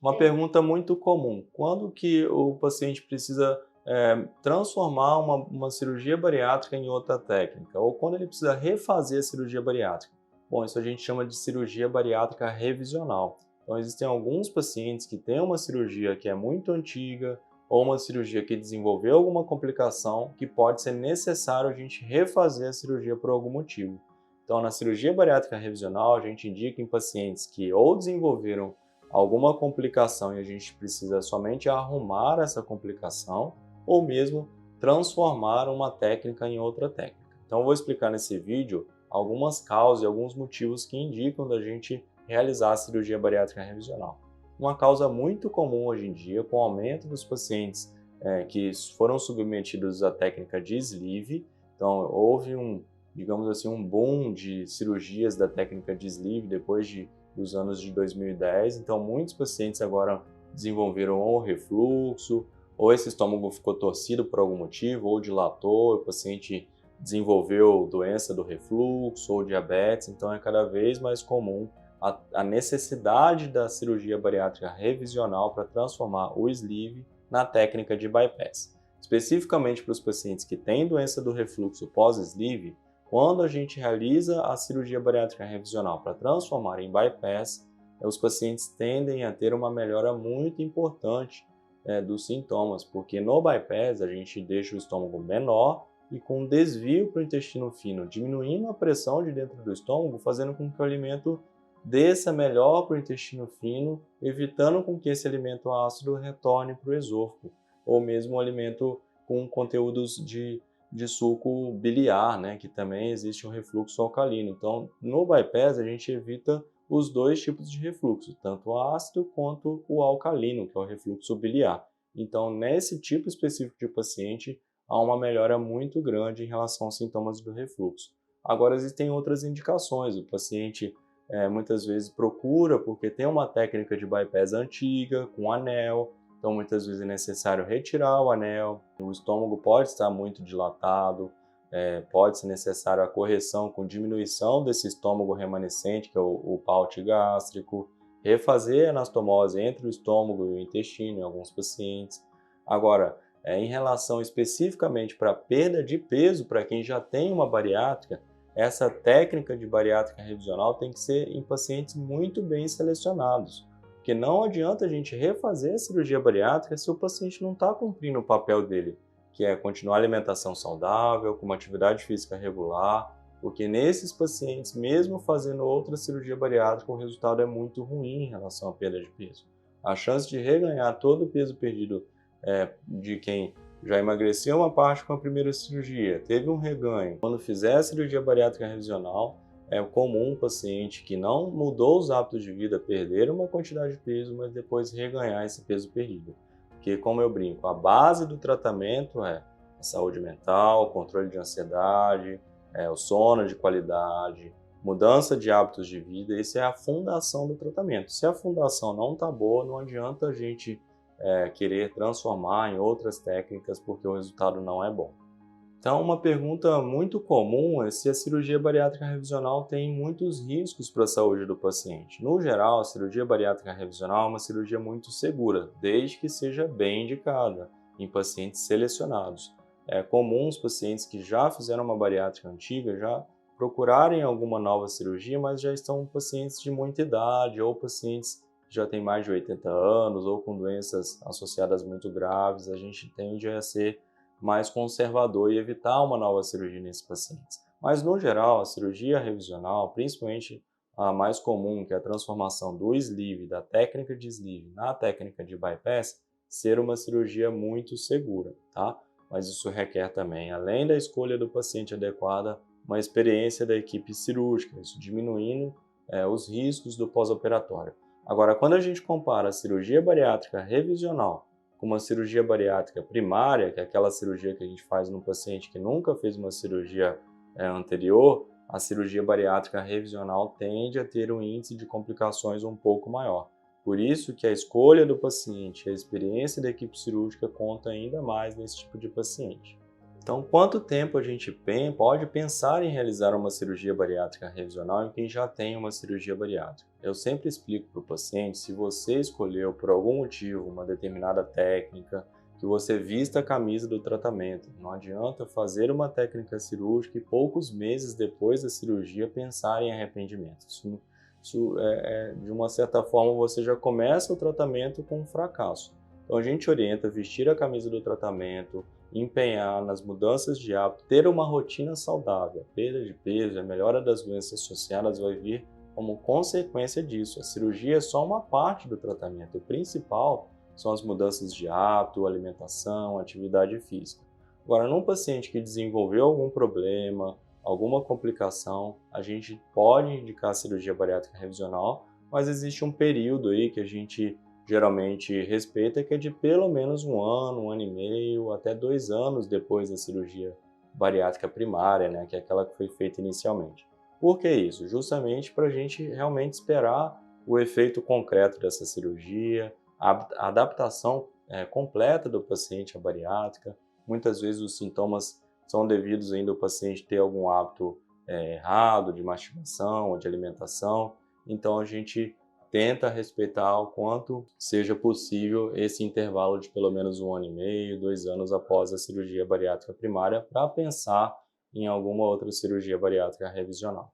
Uma pergunta muito comum: quando que o paciente precisa transformar uma cirurgia bariátrica em outra técnica? Ou quando ele precisa refazer a cirurgia bariátrica? Bom, isso a gente chama de cirurgia bariátrica revisional. Então, existem alguns pacientes que têm uma cirurgia que é muito antiga ou uma cirurgia que desenvolveu alguma complicação que pode ser necessário a gente refazer a cirurgia por algum motivo. Então, na cirurgia bariátrica revisional, a gente indica em pacientes que ou desenvolveram alguma complicação e a gente precisa somente arrumar essa complicação, ou mesmo transformar uma técnica em outra técnica. Então, eu vou explicar nesse vídeo algumas causas e alguns motivos que indicam da gente realizar a cirurgia bariátrica revisional. Uma causa muito comum hoje em dia, com o aumento dos pacientes que foram submetidos à técnica de sleeve, então houve digamos assim, um boom de cirurgias da técnica de sleeve dos anos de 2010, então muitos pacientes agora desenvolveram ou refluxo, ou esse estômago ficou torcido por algum motivo, ou dilatou, o paciente desenvolveu doença do refluxo ou diabetes, então é cada vez mais comum a necessidade da cirurgia bariátrica revisional para transformar o sleeve na técnica de bypass. Especificamente para os pacientes que têm doença do refluxo pós-sleeve, quando a gente realiza a cirurgia bariátrica revisional para transformar em bypass, os pacientes tendem a ter uma melhora muito importante dos sintomas, porque no bypass a gente deixa o estômago menor e com um desvio para o intestino fino, diminuindo a pressão de dentro do estômago, fazendo com que o alimento desça melhor para o intestino fino, evitando com que esse alimento ácido retorne para o esôfago, ou mesmo um alimento com conteúdos de suco biliar, né, que também existe um refluxo alcalino. Então, no bypass a gente evita os dois tipos de refluxo, tanto o ácido quanto o alcalino, que é o refluxo biliar. Então, nesse tipo específico de paciente, há uma melhora muito grande em relação aos sintomas do refluxo. Agora, existem outras indicações. O paciente muitas vezes procura porque tem uma técnica de bypass antiga, com anel, então muitas vezes é necessário retirar o anel, o estômago pode estar muito dilatado, pode ser necessário a correção com diminuição desse estômago remanescente, que é o paute gástrico, refazer a anastomose entre o estômago e o intestino em alguns pacientes. Agora, em relação especificamente para perda de peso, para quem já tem uma bariátrica, essa técnica de bariátrica revisional tem que ser em pacientes muito bem selecionados, porque não adianta a gente refazer a cirurgia bariátrica se o paciente não está cumprindo o papel dele, que é continuar a alimentação saudável, com uma atividade física regular, porque nesses pacientes, mesmo fazendo outra cirurgia bariátrica, o resultado é muito ruim em relação à perda de peso. A chance de reganhar todo o peso perdido de quem já emagreceu uma parte com a primeira cirurgia, teve um reganho. Quando fizer a cirurgia bariátrica revisional, é comum um paciente que não mudou os hábitos de vida perder uma quantidade de peso, mas depois reganhar esse peso perdido. Porque, como eu brinco, a base do tratamento é a saúde mental, controle de ansiedade, o sono de qualidade, mudança de hábitos de vida. Isso é a fundação do tratamento. Se a fundação não está boa, não adianta a gente querer transformar em outras técnicas porque o resultado não é bom. Então, uma pergunta muito comum é se a cirurgia bariátrica revisional tem muitos riscos para a saúde do paciente. No geral, a cirurgia bariátrica revisional é uma cirurgia muito segura, desde que seja bem indicada em pacientes selecionados. É comum os pacientes que já fizeram uma bariátrica antiga já procurarem alguma nova cirurgia, mas já estão pacientes de muita idade ou pacientes que já têm mais de 80 anos ou com doenças associadas muito graves. A gente tende a ser mais conservador e evitar uma nova cirurgia nesses pacientes. Mas, no geral, a cirurgia revisional, principalmente a mais comum, que é a transformação do sleeve, da técnica de sleeve na técnica de bypass, ser uma cirurgia muito segura, tá? Mas isso requer também, além da escolha do paciente adequada, uma experiência da equipe cirúrgica, isso diminuindo os riscos do pós-operatório. Agora, quando a gente compara a cirurgia bariátrica revisional com uma cirurgia bariátrica primária, que é aquela cirurgia que a gente faz no paciente que nunca fez uma cirurgia anterior, a cirurgia bariátrica revisional tende a ter um índice de complicações um pouco maior. Por isso que a escolha do paciente, a experiência da equipe cirúrgica conta ainda mais nesse tipo de paciente. Então, quanto tempo a gente pode pensar em realizar uma cirurgia bariátrica revisional em quem já tem uma cirurgia bariátrica? Eu sempre explico para o paciente, se você escolheu por algum motivo uma determinada técnica, que você vista a camisa do tratamento. Não adianta fazer uma técnica cirúrgica e poucos meses depois da cirurgia pensar em arrependimento. De uma certa forma, você já começa o tratamento com um fracasso. Então, a gente orienta a vestir a camisa do tratamento, empenhar nas mudanças de hábito, ter uma rotina saudável. A perda de peso e a melhora das doenças associadas vai vir como consequência disso. A cirurgia é só uma parte do tratamento. O principal são as mudanças de hábito, alimentação, atividade física. Agora, num paciente que desenvolveu algum problema, alguma complicação, a gente pode indicar a cirurgia bariátrica revisional, mas existe um período aí que a gente geralmente respeita, que é de pelo menos um ano e meio, até 2 anos depois da cirurgia bariátrica primária, né, que é aquela que foi feita inicialmente. Por que isso? Justamente para a gente realmente esperar o efeito concreto dessa cirurgia, a adaptação completa do paciente à bariátrica. Muitas vezes os sintomas são devidos ainda ao paciente ter algum hábito errado de mastigação ou de alimentação, então a gente tenta respeitar o quanto seja possível esse intervalo de pelo menos um ano e meio, 2 anos após a cirurgia bariátrica primária, para pensar em alguma outra cirurgia bariátrica revisional.